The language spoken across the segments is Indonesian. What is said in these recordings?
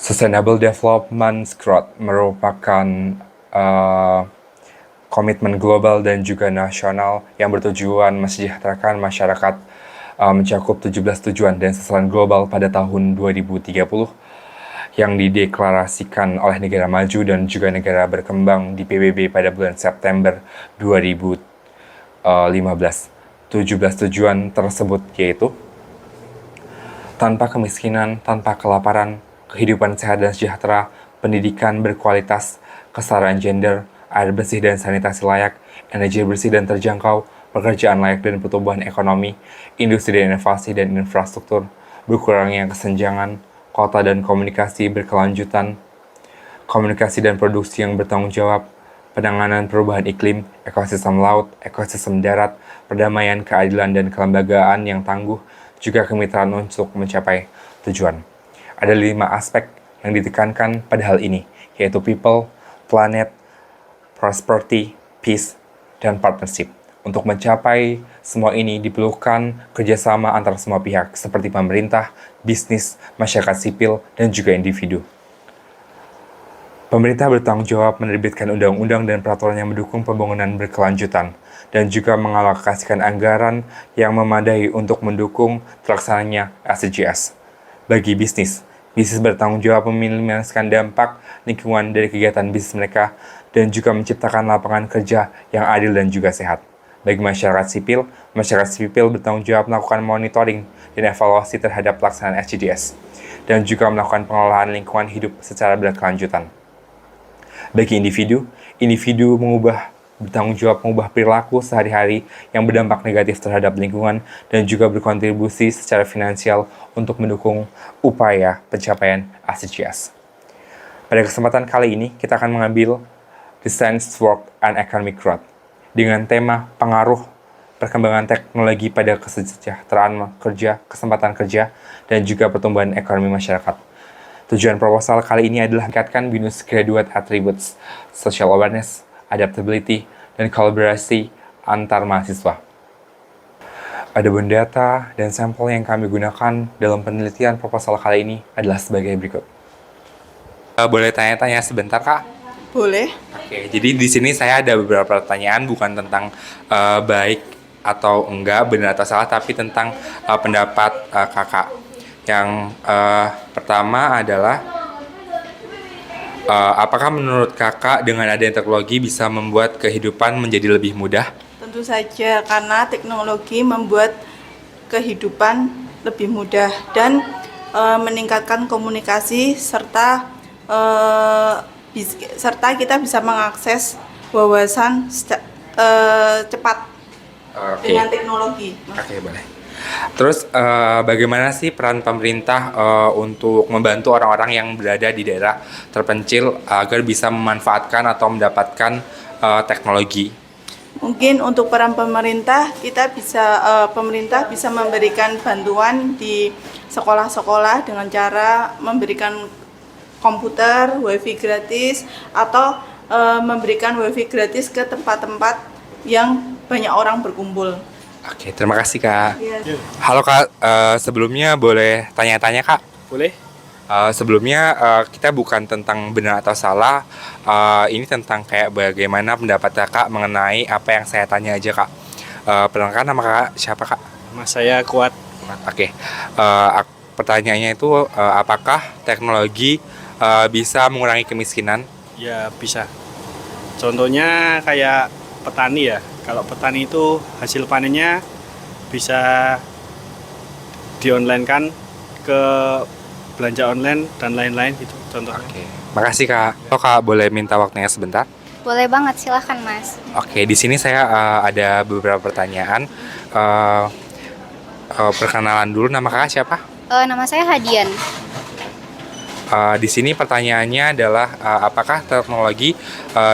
Sustainable Development Growth merupakan uh, komitmen global dan juga nasional yang bertujuan mensejahterakan masyarakat, mencakup 17 tujuan dan sasaran global pada tahun 2030 yang dideklarasikan oleh negara maju dan juga negara berkembang di PBB pada bulan September 2015. 17 tujuan tersebut yaitu tanpa kemiskinan, tanpa kelaparan, kehidupan sehat dan sejahtera, pendidikan berkualitas, kesetaraan gender, air bersih dan sanitasi layak, energi bersih dan terjangkau, pekerjaan layak dan pertumbuhan ekonomi, industri dan inovasi dan infrastruktur, berkurangnya kesenjangan, kota dan komunikasi berkelanjutan, komunikasi dan produksi yang bertanggung jawab, penanganan perubahan iklim, ekosistem laut, ekosistem darat, perdamaian, keadilan, dan kelembagaan yang tangguh, juga kemitraan untuk mencapai tujuan. Ada 5 aspek yang ditekankan pada hal ini, yaitu people, planet, prosperity, peace, dan partnership. Untuk mencapai semua ini diperlukan kerjasama antara semua pihak, seperti pemerintah, bisnis, masyarakat sipil, dan juga individu. Pemerintah bertanggung jawab menerbitkan undang-undang dan peraturan yang mendukung pembangunan berkelanjutan, dan juga mengalokasikan anggaran yang memadai untuk mendukung terlaksananya SDGs. Bagi bisnis bertanggung jawab meminimaliskan dampak lingkungan dari kegiatan bisnis mereka dan juga menciptakan lapangan kerja yang adil dan juga sehat. Bagi masyarakat sipil bertanggung jawab melakukan monitoring dan evaluasi terhadap pelaksanaan SDGs dan juga melakukan pengelolaan lingkungan hidup secara berkelanjutan. Bagi individu bertanggung jawab mengubah perilaku sehari-hari yang berdampak negatif terhadap lingkungan dan juga berkontribusi secara finansial untuk mendukung upaya pencapaian SDGs. Pada kesempatan kali ini, kita akan mengambil The Science, Work, and Economic Growth dengan tema pengaruh perkembangan teknologi pada kesejahteraan kerja, kesempatan kerja, dan juga pertumbuhan ekonomi masyarakat. Tujuan proposal kali ini adalah meningkatkan bonus graduate attributes, social awareness, adaptability, dan kolaborasi antar mahasiswa. Adapun data dan sampel yang kami gunakan dalam penelitian proposal kali ini adalah sebagai berikut. Boleh tanya-tanya sebentar, Kak? Boleh. Oke, jadi di sini saya ada beberapa pertanyaan bukan tentang baik atau enggak, benar atau salah, tapi tentang pendapat kakak. Yang pertama adalah apakah menurut kakak dengan adanya teknologi bisa membuat kehidupan menjadi lebih mudah? Tentu saja, karena teknologi membuat kehidupan lebih mudah dan meningkatkan komunikasi serta kita bisa mengakses wawasan cepat dengan teknologi. Oke, boleh. Terus bagaimana sih peran pemerintah untuk membantu orang-orang yang berada di daerah terpencil agar bisa memanfaatkan atau mendapatkan teknologi? Mungkin untuk peran pemerintah, pemerintah bisa memberikan bantuan di sekolah-sekolah dengan cara memberikan komputer, wifi gratis, atau memberikan wifi gratis ke tempat-tempat yang banyak orang berkumpul. Oke, terima kasih Kak. Yes. Halo Kak, sebelumnya boleh tanya-tanya Kak? Boleh. Sebelumnya kita bukan tentang benar atau salah, ini tentang kayak bagaimana pendapat Kakak mengenai apa yang saya tanya aja Kak. Perkenalkan nama Kakak siapa Kak? Nama saya Kuat. Oke, pertanyaannya itu apakah teknologi bisa mengurangi kemiskinan? Ya bisa. Contohnya kayak petani ya. Kalau petani itu hasil panennya bisa di-online-kan ke belanja online dan lain-lain gitu contohnya. Oke, makasih Kak. Kalau Kak boleh minta waktunya sebentar? Boleh banget, silahkan Mas. Oke, di sini saya ada beberapa pertanyaan. Perkenalan dulu, nama Kakak siapa? Nama saya Hadian. Di sini pertanyaannya adalah apakah teknologi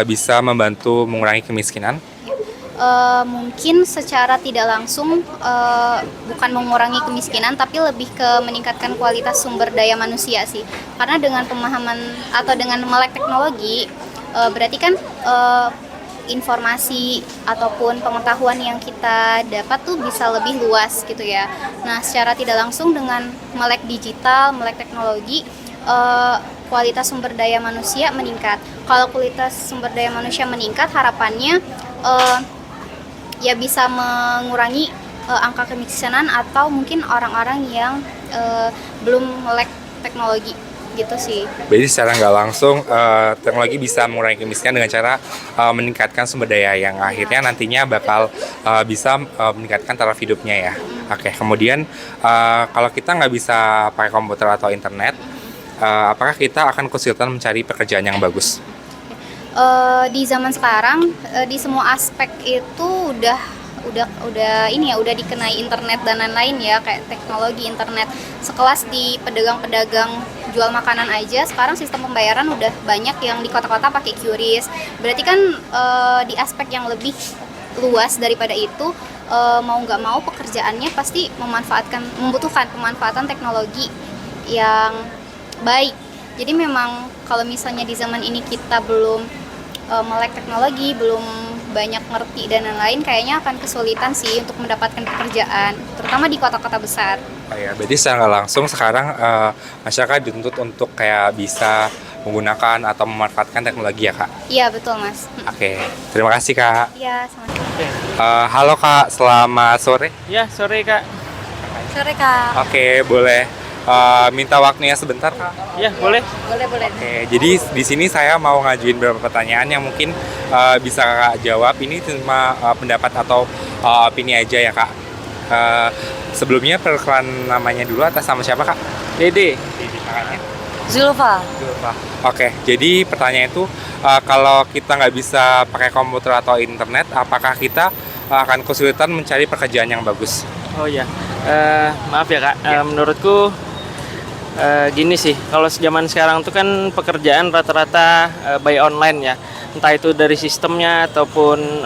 bisa membantu mengurangi kemiskinan? Mungkin secara tidak langsung bukan mengurangi kemiskinan, tapi lebih ke meningkatkan kualitas sumber daya manusia sih. Karena dengan pemahaman atau dengan melek teknologi, berarti kan informasi ataupun pengetahuan yang kita dapat tuh bisa lebih luas gitu ya. Nah, secara tidak langsung dengan melek digital, melek teknologi, kualitas sumber daya manusia meningkat. Kalau kualitas sumber daya manusia meningkat, harapannya ya bisa mengurangi angka kemiskinan atau mungkin orang-orang yang belum melek teknologi gitu sih. Jadi secara nggak langsung teknologi bisa mengurangi kemiskinan dengan cara meningkatkan sumber daya yang akhirnya nantinya bakal bisa meningkatkan taraf hidupnya ya. Oke, kemudian kalau kita nggak bisa pakai komputer atau internet, apakah kita akan kesulitan mencari pekerjaan yang bagus? Di zaman sekarang di semua aspek itu udah ini ya, udah dikenai internet dan lain-lain ya, kayak teknologi internet. Sekelas di pedagang-pedagang jual makanan aja sekarang sistem pembayaran udah banyak yang di kota-kota pakai QRIS. Berarti kan di aspek yang lebih luas daripada itu, mau nggak mau pekerjaannya pasti membutuhkan pemanfaatan teknologi yang baik. Jadi memang kalau misalnya di zaman ini kita belum melek teknologi, belum banyak ngerti dan lain-lain, kayaknya akan kesulitan sih untuk mendapatkan pekerjaan, terutama di kota-kota besar. Oh ya, berarti secara nggak langsung sekarang masyarakat dituntut untuk kayak bisa menggunakan atau memanfaatkan teknologi ya Kak? Iya betul Mas. Oke, terima kasih Kak. Iya sama-sama. Halo Kak, selamat sore. Ya, sore Kak. Sore Kak. Oke, boleh minta waktunya sebentar Kak? Ya, boleh. Boleh. Oke, jadi di sini saya mau ngajuin beberapa pertanyaan yang mungkin bisa Kakak jawab. Ini cuma pendapat atau opini aja ya Kak. Sebelumnya perkenalan namanya dulu, atas nama siapa Kak? Dede. Jadi kakaknya. Zulfa. Oke, jadi pertanyaan itu kalau kita nggak bisa pakai komputer atau internet, apakah kita akan kesulitan mencari pekerjaan yang bagus? Oh iya. Maaf ya Kak. Menurutku gini sih, kalau zaman sekarang tuh kan pekerjaan rata-rata by online ya, entah itu dari sistemnya ataupun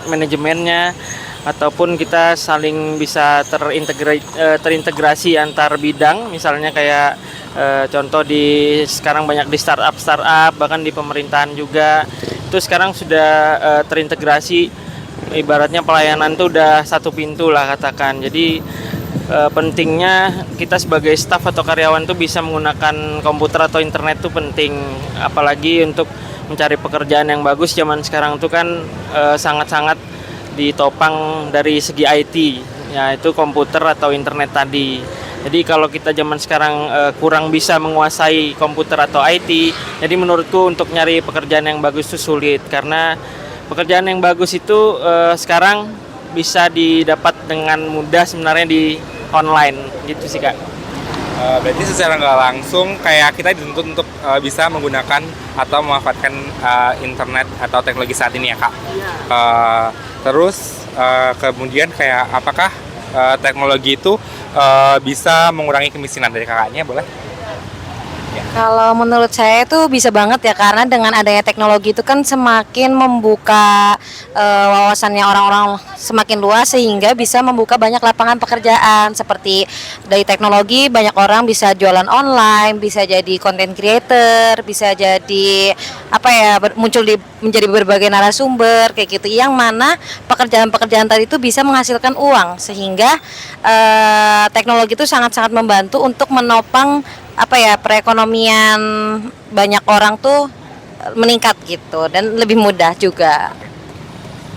manajemennya, ataupun kita saling bisa terintegrasi antar bidang, misalnya kayak contoh sekarang banyak di startup, bahkan di pemerintahan juga itu sekarang sudah terintegrasi, ibaratnya pelayanan tuh udah satu pintu lah katakan. Jadi pentingnya kita sebagai staf atau karyawan tuh bisa menggunakan komputer atau internet tuh penting, apalagi untuk mencari pekerjaan yang bagus zaman sekarang tuh kan sangat-sangat ditopang dari segi IT, yaitu komputer atau internet tadi. Jadi kalau kita zaman sekarang kurang bisa menguasai komputer atau IT, jadi menurutku untuk nyari pekerjaan yang bagus itu sulit, karena pekerjaan yang bagus itu sekarang bisa didapat dengan mudah sebenarnya di online gitu sih Kak. Berarti secara nggak langsung kayak kita dituntut untuk bisa menggunakan atau memanfaatkan internet atau teknologi saat ini ya Kak. Terus kemudian kayak apakah teknologi itu bisa mengurangi kemiskinan dari kakaknya, boleh? Kalau menurut saya itu bisa banget ya, karena dengan adanya teknologi itu kan semakin membuka wawasannya orang-orang semakin luas, sehingga bisa membuka banyak lapangan pekerjaan. Seperti dari teknologi banyak orang bisa jualan online, bisa jadi content creator, bisa jadi menjadi berbagai narasumber kayak gitu, yang mana pekerjaan-pekerjaan tadi itu bisa menghasilkan uang, sehingga teknologi itu sangat-sangat membantu untuk menopang perekonomian banyak orang tuh meningkat gitu, dan lebih mudah juga.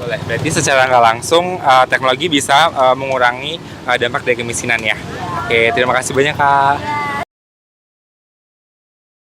Boleh. Berarti secara nggak langsung teknologi bisa mengurangi dampak dari kemiskinan ya. Oke, terima kasih banyak Kak.